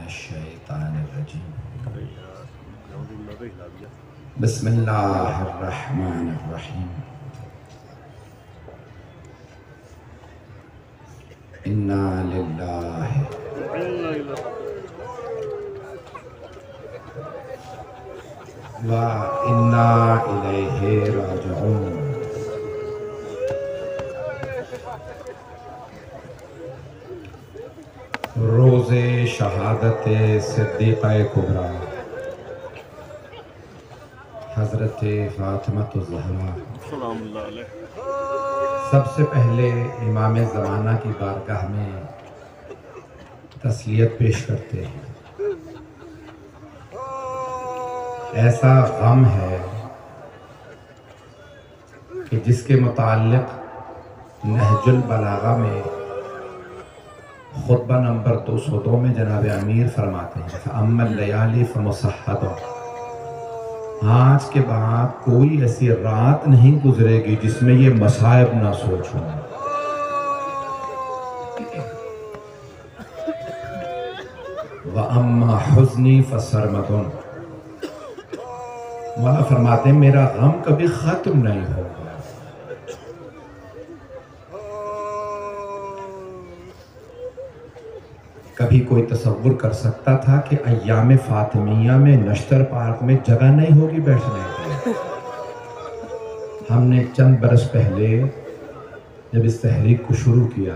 الشیطان الرجیم بسم اللہ الرحمن الرحیم انا للہ و انا الیہ راجعون۔ روز شہادت صدیقہ کبریٰ حضرت فاطمہ الزہرا سب سے پہلے امام زمانہ کی بارگاہ میں تسلیت پیش کرتے ہیں۔ ایسا غم ہے کہ جس کے متعلق نہج البلاغہ میں خطبہ نمبر 202 میں جناب امیر فرماتے ہیں فَأَمَّا اللَّيَالِي فَمُصَحَّبَةٌ، آج کے بعد کوئی ایسی رات نہیں گزرے گی جس میں یہ مصائب نہ سوچوں۔ وَأَمَّا حُزْنِي فَسَرْمَدٌ، مولا فرماتے ہیں میرا غم کبھی ختم نہیں ہوگا۔ کبھی کوئی تصور کر سکتا تھا کہ ایام فاطمیہ میں نشتر پارک میں جگہ نہیں ہوگی بیٹھنے کی؟ ہم نے چند برس پہلے جب اس تحریک کو شروع کیا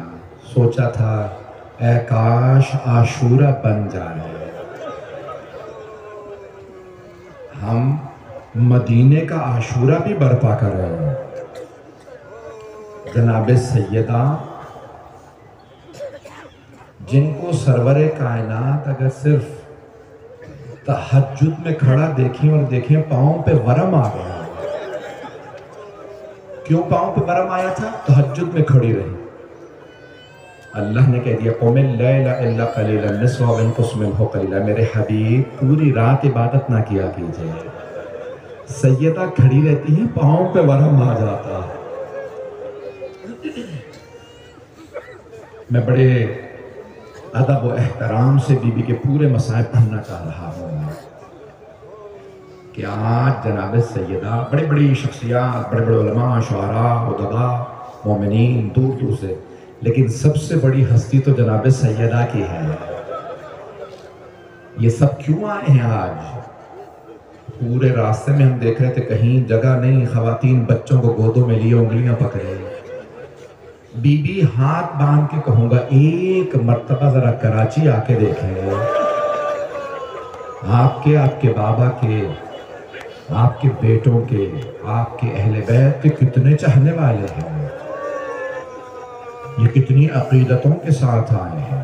سوچا تھا اے کاش عاشورہ بن جائے، ہم مدینے کا عاشورہ بھی برپا کر رہے ہیں۔ جناب سیدہ جن کو سرور کائنات اگر صرف تہجد میں کھڑا دیکھیں اور دیکھیں پاؤں پہ ورم آ گیا، کیوں پاؤں پہ ورم آیا تھا؟ تہجد میں کھڑی رہی، اللہ نے کہہ دیا قُمِ اللَّيْلَ إِلَّا قَلِيلًا نِصْفَهُ أَوِ انقُصْ مِنْهُ قَلِيلًا، میرے حبیب پوری رات عبادت نہ کیا کیجئے۔ سیدہ کھڑی رہتی ہیں پاؤں پہ ورم آ جاتا۔ میں بڑے ادب و احترام سے بی بی کے پورے مصائب پڑھنا چاہ رہا ہوں کہ آج جناب سیدہ بڑی بڑی شخصیات، بڑے بڑے علماء، شعراء، ادباء، مومنین دور دور سے، لیکن سب سے بڑی ہستی تو جناب سیدہ کی ہے۔ یہ سب کیوں آئے ہیں آج؟ پورے راستے میں ہم دیکھ رہے تھے کہیں جگہ نہیں، خواتین بچوں کو گودوں میں لیے انگلیاں پکڑے۔ بی بی ہاتھ باندھ کے کہوں گا ایک مرتبہ ذرا کراچی آ کے دیکھیں، آپ کے بابا کے، آپ کے بیٹوں کے، آپ کے اہل بیت کے کتنے چاہنے والے ہیں، یہ کتنی عقیدتوں کے ساتھ آئے ہیں۔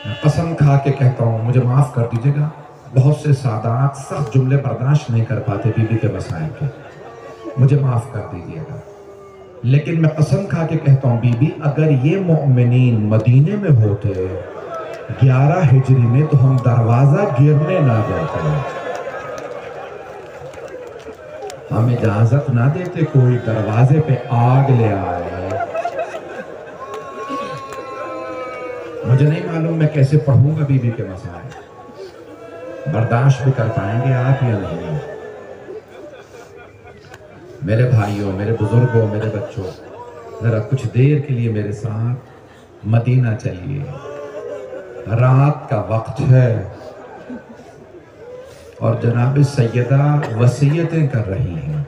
میں قسم کھا کے کہتا ہوں، مجھے معاف کر دیجیے گا، بہت سے سادات سخت جملے برداشت نہیں کر پاتے بی بی کے مسائل کے، مجھے معاف کر دیجیے گا، لیکن میں قسم کھا کے کہتا ہوں بی بی اگر یہ مؤمنین مدینے میں ہوتے 11 ہجری میں تو ہم دروازہ گرنے نہ دیتے، ہم اجازت نہ دیتے کوئی دروازے پہ آگ لے آئے۔ مجھے نہیں معلوم میں کیسے پڑھوں گا بی بی کے مسائل، برداشت بھی کر پائیں گے آپ یا نہیں؟ میرے بھائیوں، میرے بزرگوں، میرے بچوں، ذرا کچھ دیر کے لیے میرے ساتھ مدینہ چلیے، رات کا وقت ہے اور جناب سیدہ وصیتیں کر رہی ہیں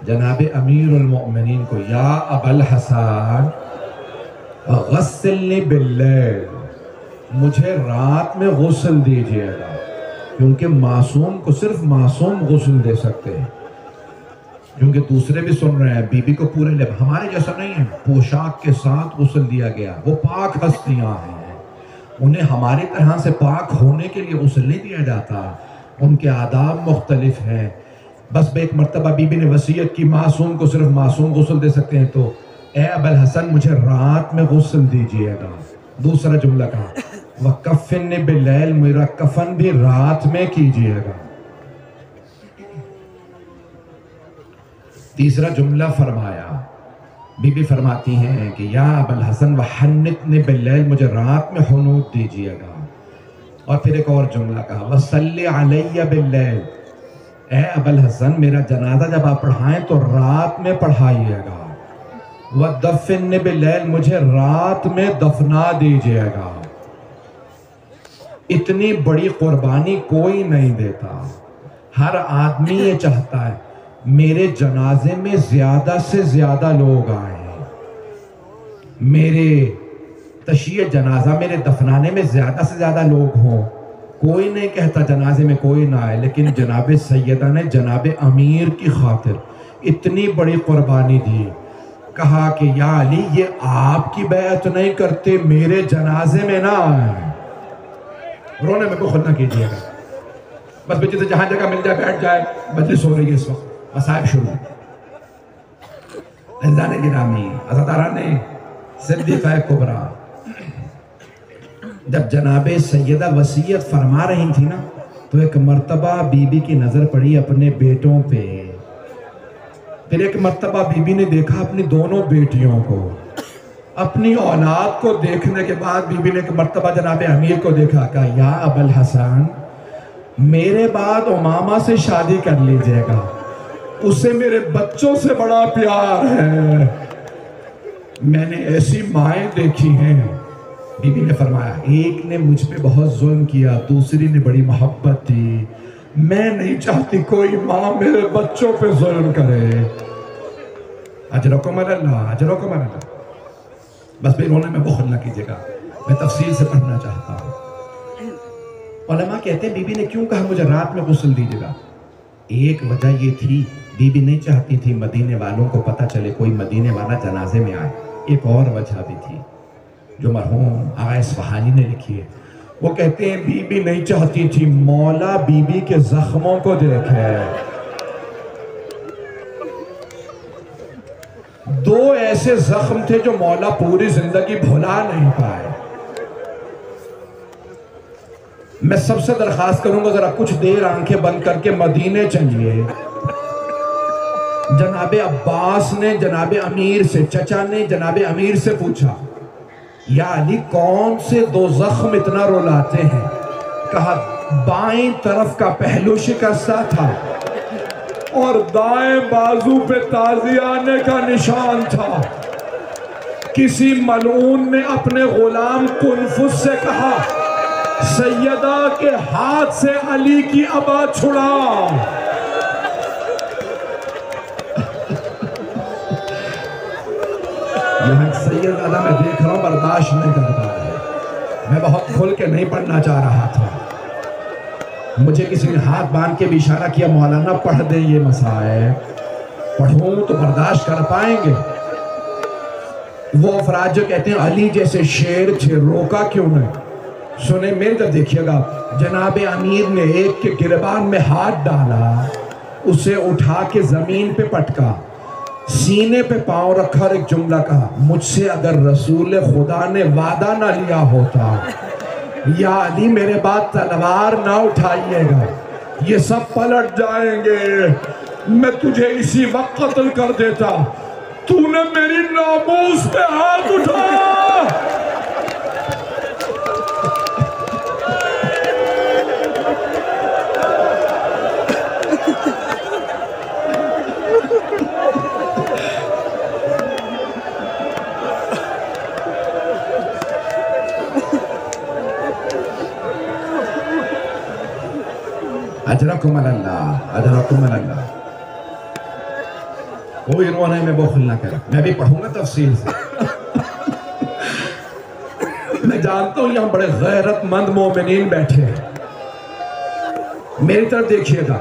جناب امیر المؤمنین کو، یا ابا الحسن غسلنی باللیل، مجھے رات میں غسل دیجیے گا، کیونکہ معصوم کو صرف معصوم غسل دے سکتے ہیں، کیونکہ دوسرے بھی سن رہے ہیں بی بی کو پورے لب ہمارے جیسا نہیں ہے، پوشاک کے ساتھ غسل دیا گیا، وہ پاک ہستیاں ہیں، انہیں ہماری طرح سے پاک ہونے کے لیے غسل نہیں دیا جاتا، ان کے آداب مختلف ہیں۔ بس ایک مرتبہ بی بی نے وصیت کی معصوم کو صرف معصوم غسل دے سکتے ہیں، تو اے ابا الحسن مجھے رات میں غسل دیجیے گا۔ دوسرا جملہ کہا وَكَفِّنِّ بِاللَّيْلِ، میرا کفن بھی رات میں کیجیے گا۔ تیسرا جملہ فرمایا، بی بی فرماتی ہیں کہ یا ابا الحسن وحنتنی باللیل، مجھے رات میں حنوت دیجیے گا۔ اور پھر ایک اور جملہ کہا وَصَلِّ عَلَيَّ بِاللَّيْلِ، اے ابوالحسن میرا جنازہ جب آپ پڑھائیں تو رات میں پڑھائیے گا، وَدَفِّنِ بِاللَّيْلِ، مجھے رات میں دفنا دیجئے گا۔ اتنی بڑی قربانی کوئی نہیں دیتا۔ ہر آدمی یہ چاہتا ہے میرے جنازے میں زیادہ سے زیادہ لوگ آئیں، میرے تشییع جنازہ میرے دفنانے میں زیادہ سے زیادہ لوگ ہوں۔ کوئی نہیں کہتا جنازے میں کوئی نہ آئے، لیکن جناب سیدہ نے جناب امیر کی خاطر اتنی بڑی قربانی دی، کہا کہ یا علی یہ آپ کی بیعت نہیں کرتے، میرے جنازے میں نہ آئیں۔ رونے میں بخل نہ کیجیے گا، بس بچے سے جہاں جگہ مل جائے بیٹھ جائے، مجلس ہو رہی ہے اس وقت، مصائب شروع۔ عزیزان گرامی، عزاداران صدیقہ کبریٰ، جب جناب سیدہ وصیت فرما رہی تھی نا تو ایک مرتبہ بی بی کی نظر پڑی اپنے بیٹوں پہ، پھر ایک مرتبہ بی بی نے دیکھا اپنی دونوں بیٹیوں کو، اپنی اولاد کو دیکھنے کے بعد بی بی نے ایک مرتبہ جناب امیر کو دیکھا، کہا یا ابوالحسن میرے بعد امامہ سے شادی کر لیجئے گا، اسے میرے بچوں سے بڑا پیار ہے۔ میں نے ایسی مائیں دیکھی ہیں، بی بی نے فرمایا ایک نے مجھ پہ بہت ظلم کیا، دوسری نے بڑی محبت دی، میں نہیں چاہتی کوئی ماں میرے بچوں پہ ظلم کرے۔ اجرکم اللہ، اجرکم اللہ۔ بس بھی رونے میں بخل نہ کیجیے گا، میں تفصیل سے پڑھنا چاہتا ہوں۔ علماء کہتے ہیں بی بی نے کیوں کہا مجھے رات میں غسل دیجیے گا؟ ایک وجہ یہ تھی بی بی نہیں چاہتی تھی مدینے والوں کو پتہ چلے کوئی مدینے والا جنازے میں آئے۔ ایک اور وجہ بھی تھی جو مرحوم آغا اصفہانی نے لکھی ہے، وہ کہتے ہیں بی بی نہیں چاہتی تھی مولا بی بی کے زخموں کو دیکھے۔ دو ایسے زخم تھے جو مولا پوری زندگی بھلا نہیں پائے۔ میں سب سے درخواست کروں گا ذرا کچھ دیر آنکھیں بند کر کے مدینے چلیے۔ جناب عباس نے جناب امیر سے، چچا نے جناب امیر سے پوچھا یا علی کون سے دو زخم اتنا رلاتے ہیں؟ کہا بائیں طرف کا پہلو شکستہ تھا اور دائیں بازو پہ تازیانے کا نشان تھا۔ کسی ملعون نے اپنے غلام کنفس سے کہا سیدہ کے ہاتھ سے علی کی ابا چھڑا۔ یہاں سیدہ میں دیکھ رہا ہوں برداشت نہیں کر پا رہے، میں بہت کھل کے نہیں پڑھنا چاہ رہا تھا، مجھے کسی نے ہاتھ باندھ کے بھی اشارہ کیا مولانا پڑھ دیں یہ مسائل، پڑھوں تو برداشت کر پائیں گے؟ وہ افراد جو کہتے ہیں علی جیسے شیر تھے روکا کیوں نہیں؟ سنیں میرے طرف دیکھیے گا، جناب امیر نے ایک کے گریبان میں ہاتھ ڈالا، اسے اٹھا کے زمین پہ پٹکا، سینے پہ پاؤں رکھا اور ایک جملہ کہا مجھ سے اگر رسول خدا نے وعدہ نہ لیا ہوتا یا علی میرے بعد تلوار نہ اٹھائیے گا، یہ سب پلٹ جائیں گے، میں تجھے اسی وقت قتل کر دیتا، تو نے میری ناموس پہ ہاتھ اٹھایا۔ اجرکم اللہ، اجرکم اللہ۔ کوئی رونے میں بخل نہ کرے، میں بھی پڑھوں گا تفصیل سے۔ میں جانتا ہوں یہاں بڑے غیرت مند مومنین بیٹھے ہیں، میری طرف دیکھیے گا،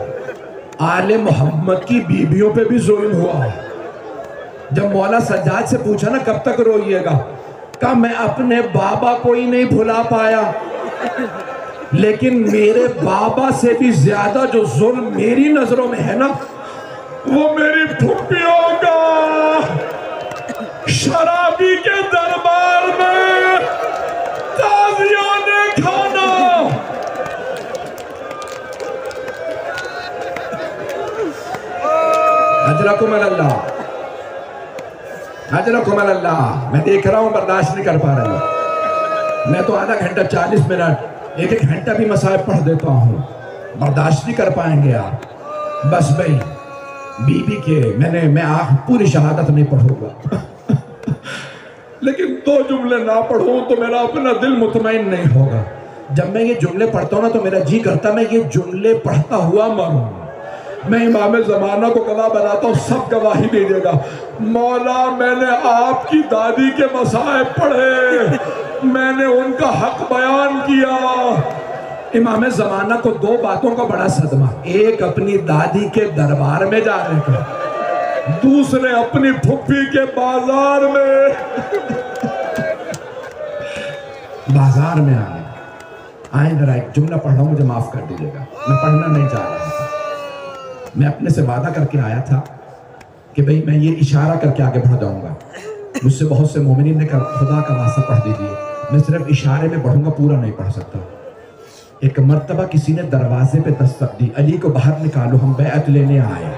آل محمد کی بیویوں پہ بھی ظلم ہوا ہے۔ جب مولا سجاد سے پوچھا نا کب تک روئیے گا، کہا میں اپنے بابا کو ہی نہیں بھلا پایا، لیکن میرے بابا سے بھی زیادہ جو ظلم میری نظروں میں ہے نا وہ میری پھپھیوں کا شرابی کے دربار میں تازیانے کھانا۔ اجرکم اللہ، اجرکم اللہ۔ میں دیکھ رہا ہوں برداشت نہیں کر پا رہا ہوں، میں تو آدھا گھنٹہ 40 منٹ ایک ایک گھنٹہ بھی مصائب پڑھ دیتا ہوں، برداشت نہیں کر پائیں گے آپ۔ بس بھائی بی بی کے میں پوری شہادت نہیں پڑھوں گا لیکن 2 جملے نہ پڑھوں تو میرا اپنا دل مطمئن نہیں ہوگا۔ جب میں یہ جملے پڑھتا ہوں نا تو میرا جی کرتا میں یہ جملے پڑھتا ہوا مروں۔ میں امام زمانہ کو گواہ بناتا ہوں، سب گواہی دیجیے گا، مولا میں نے آپ کی دادی کے مصائب پڑھے، میں نے ان کا حق بیان کیا۔ امام زمانہ کو 2 باتوں کا بڑا صدمہ، ایک اپنی دادی کے دربار میں جانے کا، دوسرے اپنی پھپھی کے بازار میں بازار میں آئیں ذرا ایک جملہ پڑھ رہا ہوں، مجھے معاف کر دیجیے گا، میں پڑھنا نہیں چاہ رہا تھا۔ میں اپنے سے وعدہ کر کے آیا تھا کہ بھئی میں یہ اشارہ کر کے آگے بڑھ جاؤں گا۔ مجھ سے بہت سے مومنین نے کہا خدا کا واسطہ پڑھ دیجیے، میں صرف اشارے میں پڑھوں گا، پورا نہیں پڑھ سکتا۔ ایک مرتبہ کسی نے دروازے پہ دستک دی، علی کو باہر نکالو، ہم بیعت لینے آئے۔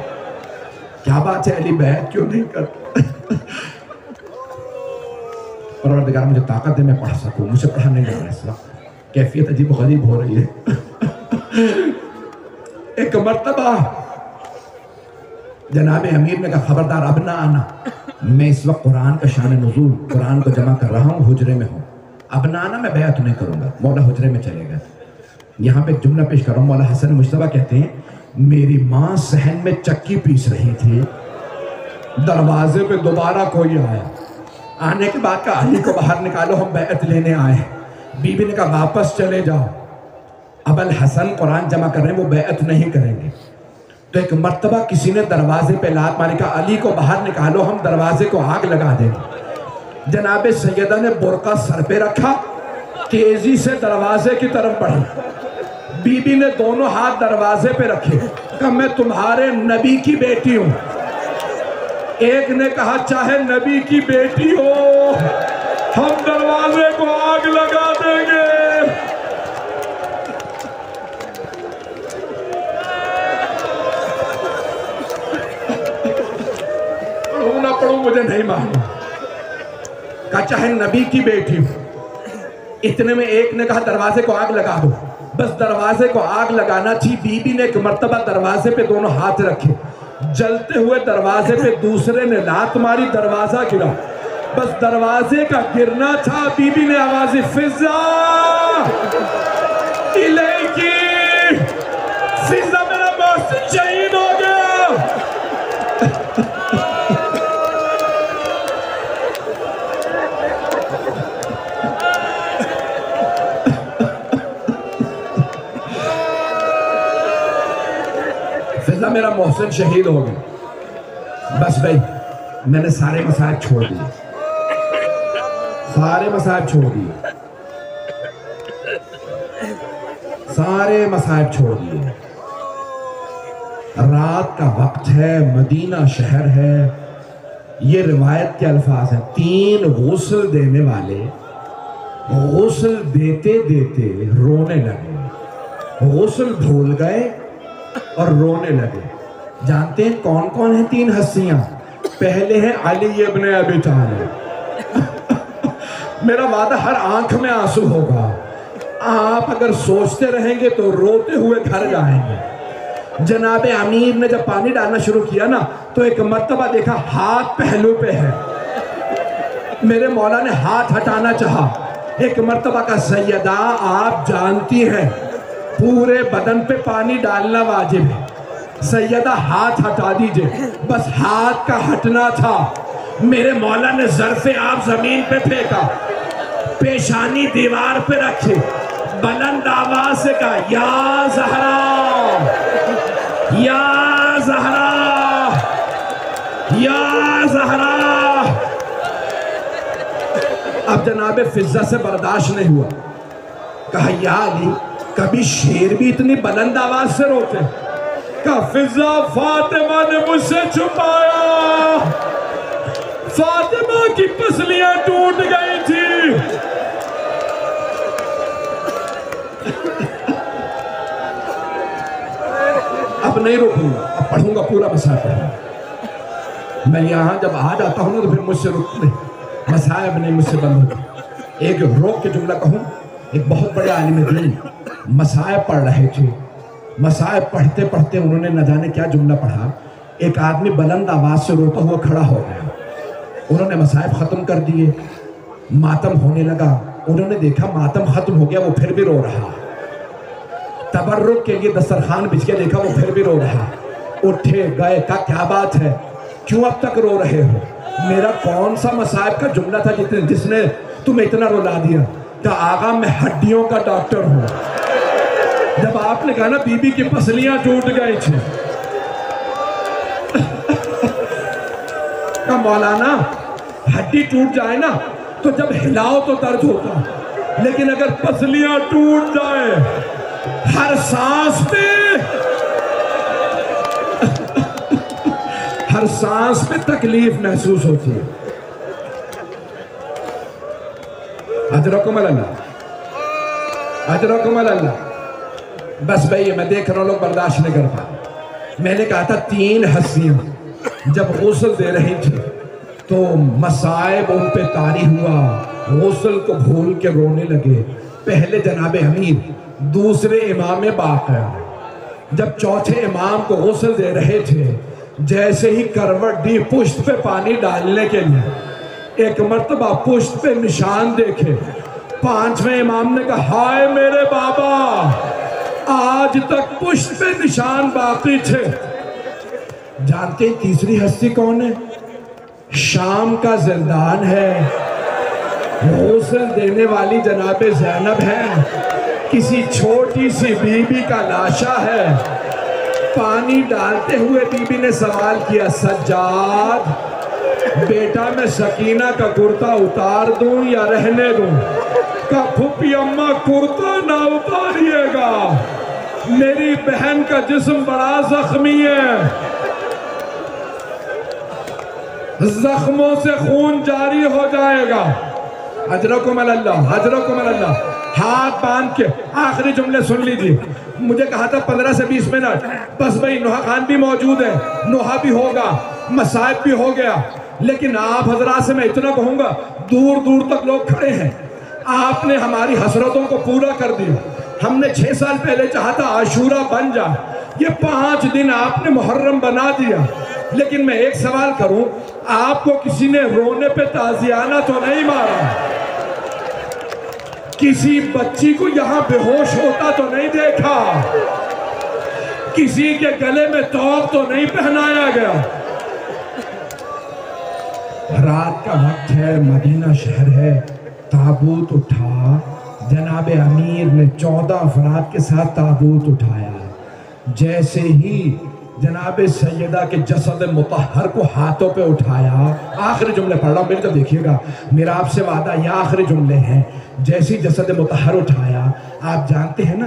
کیا بات ہے علی بیعت کیوں نہیں کرتا؟ پروردگار مجھے طاقت دے میں پڑھ سکوں، مجھے پڑھا نہیں جا رہا اس وقت، کیفیت عجیب و غریب ہو رہی ہے۔ ایک مرتبہ جناب امیر نے کہا خبردار اب نہ آنا، میں اس وقت قرآن کا شان نزول قرآن کو جمع کر رہا ہوں، حجرے میں ہوں، اب نہ آنا، میں بیعت نہیں کروں گا۔ مولا حجرے میں چلے گئے۔ یہاں پہ ایک جملہ پیش کر رہا ہوں، مولا حسن مجتبیٰ کہتے ہیں میری ماں صحن میں چکی پیس رہی تھی، دروازے پہ دوبارہ کوئی آیا، آنے کے بعد کہا علی کو باہر نکالو، ہم بیعت لینے آئے ہیں۔ بی بی نے کہا واپس چلے جاؤ، اب الحسن قرآن جمع کر رہے ہیں، وہ بیعت نہیں کریں گے۔ تو ایک مرتبہ کسی نے دروازے پہ لات ماری، کہا علی کو باہر نکالو، ہم دروازے کو آگ لگا دیں گے۔ جناب سیدہ نے برقع سر پہ رکھا، تیزی سے دروازے کی طرف بڑھی، بی بی نے دونوں ہاتھ دروازے پہ رکھے، کہا میں تمہارے نبی کی بیٹی ہوں۔ ایک نے کہا چاہے نبی کی بیٹی ہو، ہم دروازے کو آگ لگا دیں گے۔ پڑھوں نہ پڑھوں مجھے نہیں معلوم، کہا چاہے نبی کی بیٹی ہو۔ اتنے میں ایک نے کہا دروازے کو آگ لگا دو، بس دروازے کو آگ لگانا تھی، بی بی نے ایک مرتبہ دروازے پہ دونوں ہاتھ رکھے، جلتے ہوئے دروازے پہ دوسرے نے لات ماری، دروازہ گرا، بس دروازے کا گرنا تھا، بی بی نے آوازی فضا الیکی، فضا میرا محسن شہید ہو گیا۔ فضا میرا محسن شہید ہو گیا۔ بس بھائی میں نے سارے مصائب چھوڑ دیے، سارے مصائب چھوڑ دیے، سارے مصائب چھوڑ دیے۔ رات کا وقت ہے، مدینہ شہر ہے، یہ روایت کے الفاظ ہیں، 3 غسل دینے والے غسل دیتے دیتے رونے لگے، غسل بھول گئے اور رونے لگے۔ جانتے ہیں کون کون ہیں 3 ہستیاں؟ پہلے ہیں علی ابن ابی طالب۔ میرا وعدہ ہر آنکھ میں آنسو ہوگا، آپ اگر سوچتے رہیں گے تو روتے ہوئے گھر جائیں گے۔ جناب امیر نے جب پانی ڈالنا شروع کیا نا تو ایک مرتبہ دیکھا ہاتھ پہلو پہ ہے، میرے مولا نے ہاتھ ہٹانا چاہا، ایک مرتبہ کا سیدہ آپ جانتی ہیں پورے بدن پہ پانی ڈالنا واجب ہے، سیدہ ہاتھ ہٹا دیجئے، بس ہاتھ کا ہٹنا تھا، میرے مولا نے ظرف آپ زمین پہ پھینکا، پیشانی دیوار پہ رکھے، بلند آواز سے کہا یا زہرا، یا زہرا، یا زہرا۔ اب جناب فضہ سے برداشت نہیں ہوا، کہا یا علی کبھی شیر بھی اتنی بلند آواز سے روتے؟ کہا فضہ فاطمہ نے مجھ سے چھپایا، فاطمہ کی پسلیاں ٹوٹ گئی تھی۔ اب نہیں رکوں گا، اب پڑھوں گا، پورا مسائب پڑھوں گا۔ میں یہاں جب آ جاتا ہوں نا تو پھر مجھ سے رکنے مسائب نہیں مجھ سے بند ہوتے۔ ایک روک کے جملہ کہوں، ایک بہت بڑے عالم دین مصائب پڑھ رہے تھے. مصائب پڑھتے پڑھتے انہوں نے نہ جانے کیا جملہ پڑھا. ایک آدمی بلند آواز سے روتا ہوا کھڑا ہو گیا. انہوں نے مصائب ختم کر دیے. ماتم ہونے لگا. انہوں نے دیکھا ماتم ختم ہو گیا, وہ پھر بھی رو رہا. تبرک کے لیے دسترخوان بچھ کے دیکھا, وہ پھر بھی رو رہا. اٹھے گئے, کہا کیا بات ہے, کیوں اب تک رو رہے ہو؟ میرا کون سا مصائب کا جملہ تھا جس نے تمہیں اتنا رلا دیا؟ کہا آقا میں ہڈیوں کا ڈاکٹر ہوں. جب آپ نے کہا نا بی بی کی پسلیاں ٹوٹ گئی تھی, کہا مولانا ہڈی ٹوٹ جائے نا تو جب ہلاؤ تو درد ہوتا, لیکن اگر پسلیاں ٹوٹ جائے ہر سانس پہ تکلیف محسوس ہوتی ہے. اجرکم اللہ, اجرکم اللہ. بس بھئی میں دیکھ رہا ہوں لوگ برداشت نہیں کر پائے. میں نے کہا تھا 3 ہستیاں جب غسل دے رہی تھی تو مصائب ان پہ طاری ہوا, غسل کو بھول کے رونے لگے. پہلے جناب امیر, دوسرے امام باقر. جب چوتھے امام کو غسل دے رہے تھے, جیسے ہی کروٹ دی پشت پہ پانی ڈالنے کے لیے, ایک مرتبہ پشت پہ نشان دیکھے. 5ویں امام نے کہا ہائے میرے بابا, آج تک پشت پہ نشان باقی تھے. جانتے ہیں تیسری ہستی کون ہے؟ شام کا زندان ہے. غسل دینے والی جناب زینب ہے. کسی چھوٹی سی بی بی کا لاشا ہے. پانی ڈالتے ہوئے بی بی نے سوال کیا, سجاد بیٹا میں سکینہ کا کرتا اتار دوں یا رہنے دوں؟ کہا پھپھی اماں کرتا نہ اتاریے گا, میری بہن کا جسم بڑا زخمی ہے, زخموں سے خون جاری ہو جائے گا. اجرکم اللہ, اجرکم اللہ. ہاتھ باندھ کے آخری جملے سن لیجیے. مجھے کہا تھا 15 سے 20 منٹ. بس بھئی نوحہ خان بھی موجود ہے, نوحہ بھی ہوگا, مصائب بھی ہو گیا, لیکن آپ حضرات سے میں اتنا کہوں گا, دور دور تک لوگ کھڑے ہیں. آپ نے ہماری حسرتوں کو پورا کر دیا. ہم نے 6 سال پہلے چاہا تھا عاشورہ بن جائے, یہ 5 دن آپ نے محرم بنا دیا. لیکن میں ایک سوال کروں, آپ کو کسی نے رونے پہ تازیانہ تو نہیں مارا؟ کسی بچی کو یہاں بے ہوش ہوتا تو نہیں دیکھا؟ کسی کے گلے میں توق تو نہیں پہنایا گیا؟ رات کا وقت ہے, مدینہ شہر ہے, تابوت اٹھا. جناب امیر نے 14 افراد کے ساتھ تابوت اٹھایا. جیسے ہی جناب سیدہ کے جسد مطہر کو ہاتھوں پہ اٹھایا, آخری جملے پڑھ رہا ہوں, میری طرف دیکھیے گا, میرا آپ سے وعدہ یہ آخری جملے ہیں. جیسے ہی جسد مطہر اٹھایا, آپ جانتے ہیں نا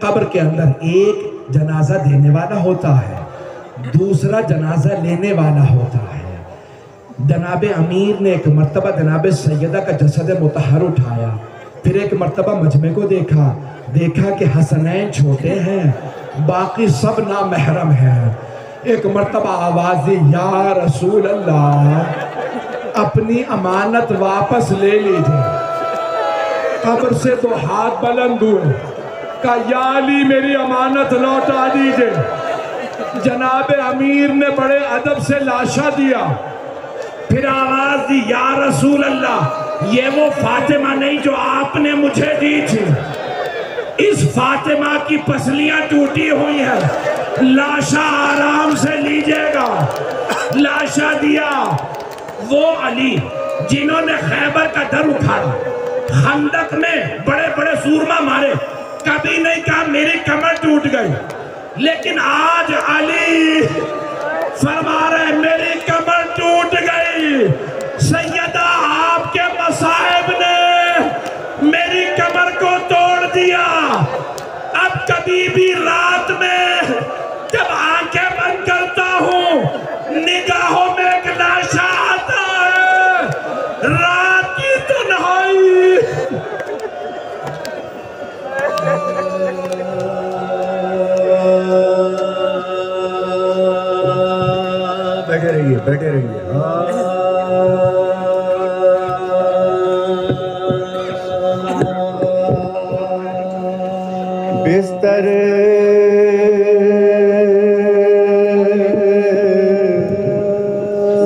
قبر کے اندر ایک جنازہ دینے والا ہوتا ہے, دوسرا جنازہ لینے والا ہوتا ہے. جناب امیر نے ایک مرتبہ جناب سیدہ کا جسد مطہر اٹھایا, پھر ایک مرتبہ مجمع کو دیکھا کہ حسنین چھوٹے ہیں, باقی سب نامحرم ہیں. ایک مرتبہ آواز دی, یا رسول اللہ اپنی امانت واپس لے لیجئے. قبر سے 2 ہاتھ بلند ہوئے, کہا یا علی میری امانت لوٹا دیجئے. جناب امیر نے بڑے ادب سے لاشا دیا, پھر آواز دی, یا رسول اللہ یہ وہ فاطمہ نہیں جو آپ نے مجھے دی تھی, اس فاطمہ کی پسلیاں ٹوٹی ہوئی ہیں, لاشا آرام سے لیجئے گا. لاشا دیا. وہ علی جنہوں نے خیبر کا در اٹھایا, خندق میں بڑے بڑے سورما مارے, کبھی نہیں کہا میری کمر ٹوٹ گئی, لیکن آج علی فرما رہے میری کمر ٹوٹ گئی. سیدہ آپ کے مصائب نے میری کمر کو توڑ دیا. اب کبھی بھی رات میں جب آنکھیں بند کرتا ہوں, نگاہوں میں ایک لاشا آتا ہے, رات کی تنہائی. بیٹھے رہیے. بستر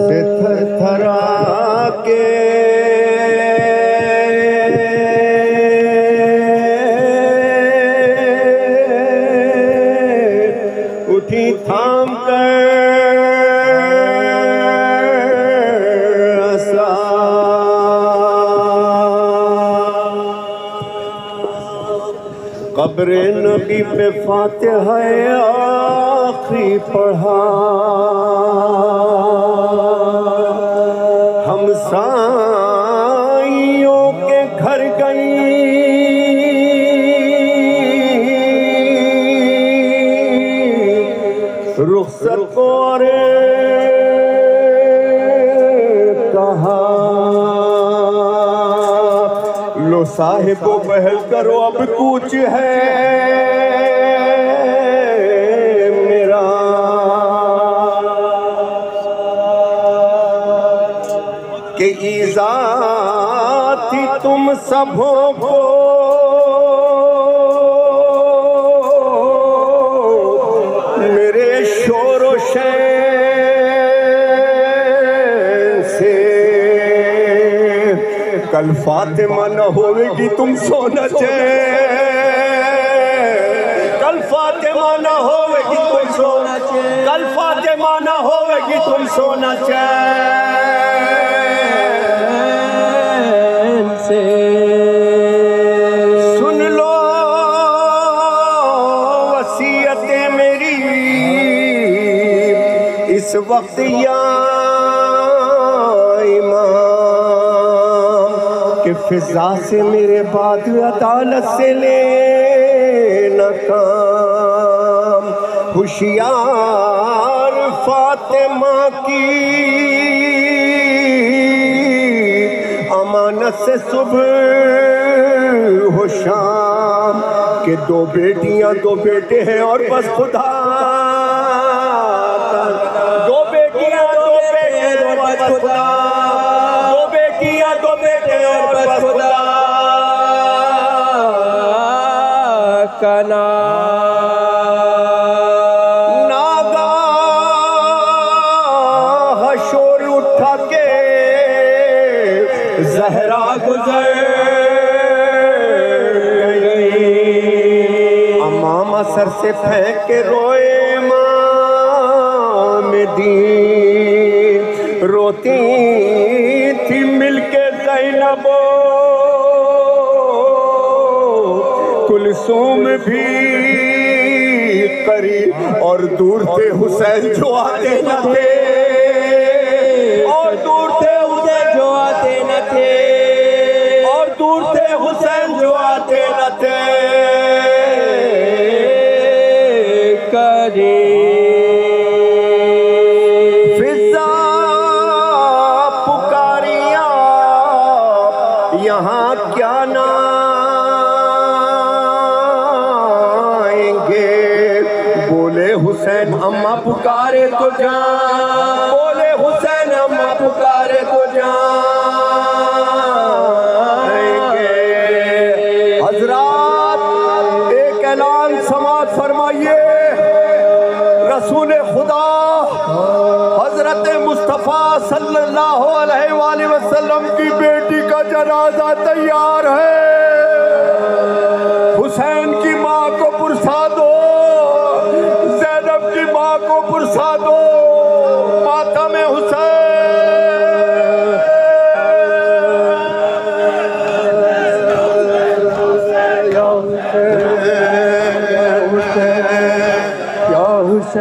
سے تھرا کے اٹھی تھام کر قبر نبی پہ فاتحہ آخری پڑھا ہمسائیوں کے گھر گئی رخصت کو اور کہا لو صاحب و بہل کرو اب کوچ ہے میرا کہ ایذا تھی تم سبوں کو میرے شور و شین سے کل فاطمہ نہ ہوئے گی تم سونا چین کل فاطمہ نہ ہوئے گی تم سونا چین کل فاطمہ نہ ہوئے گی تم سونا چین سے سن لو وصیتیں میری اس وقت یا فضا سے میرے بعد عدالت سے لینا کام ہوشیار فاطمہ کی امانت سے صبح ہو شام کہ دو بیٹیاں دو بیٹے ہیں اور بس خدا دو بیٹیاں دو بیٹے اور بس خدا دو بیٹیاں دو بیٹے اور بس خدا کا ناگاہ شور اٹھا کے زہرا گزر گئی امامہ سر سے پھینک کے روئے امام دین روتی تھی مل کے زینب کلثوم بھی قریب اور دور تھے حسین جو آتے نہ تھے اور دور تھے حسین جو آتے نہ تھے اور دور تھے حسین جو آتے نہ تھے فضا پکاریاں یہاں کیا نہ آئیں گے بولے حسین اماں پکارے تو جان بولے حسین اماں پکارے تو جان حضرات ایک اعلان سماعت فرمائیے رسول خدا حضرت مصطفیٰ صلی اللہ علیہ وآلہ وسلم کی بیٹی کا جنازہ تیار ہے حسین کی ماں کو پرسا دو زینب کی ماں کو پرسا دو ماتم حسین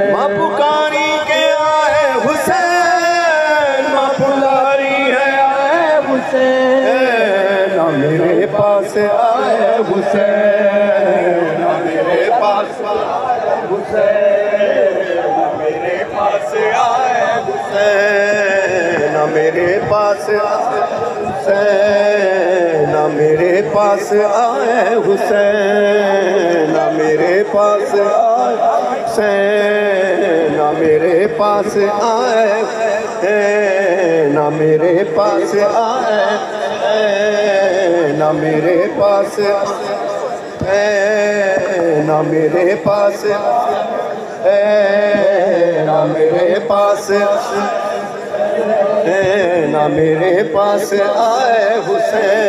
ماں پکاری کے آئے حسین ماں پکاری ہے آئے حسین میرے پاس آئے حسین میرے پاس آئے حسین میرے پاس آئے حسین میرے پاس حسین میرے پاس آئے حسین میرے پاس آئے حسین میرے پاس آئے نہ میرے پاس آئے نہ میرے پاس اے نہ میرے پاس، اے نہ میرے پاس، اے نہ میرے پاس آئے حسین